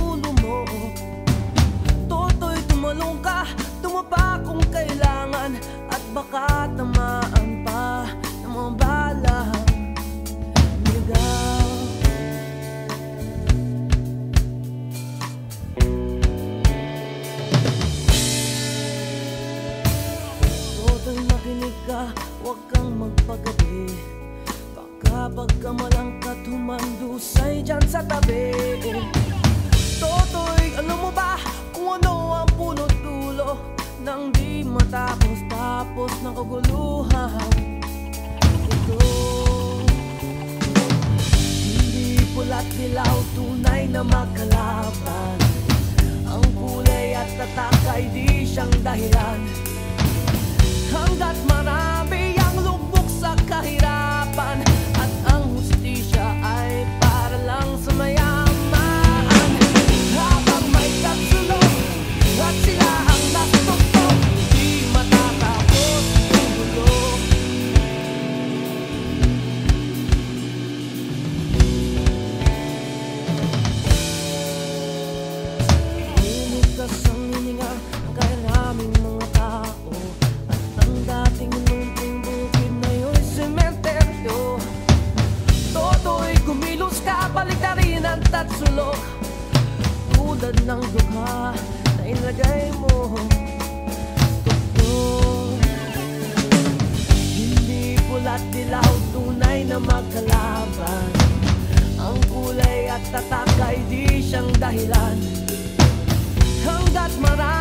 ulo mo. Toto'y tumalong ka, tumapa kung kailangan, at baka tamaan pa ng mga balang ligaw. Toto'y makinig ka, huwag kang magpagabi. Baka pagkamalangkat humandusay dyan sa tabi. Toto'y alam mo ba kung ano ang punot dulo nang di matapos-tapos ng kaguluhan ito? Hindi pula't dilaw, tunay na magkalaban. Ang kulay at tatak ay di siyang dahilan. Hanggat marami ang lubog sa kahirapan, at ang hustisya ay para lang sa mayaman. Habang may katsulog at sila ang natutog, di matatapos ang gulo. Inigas ang hininga ng kairaming mga tao, at ang dating munting bukid na yun sementeryo. Toto'y kumilos ka, baliktarin ang tatsulog, tulad ng dugha na inlagay mo. Totoo, hindi pula't dilaw, tunay na magkalaban. Ang kulay at tatak ay di siyang dahilan. Hanggat marami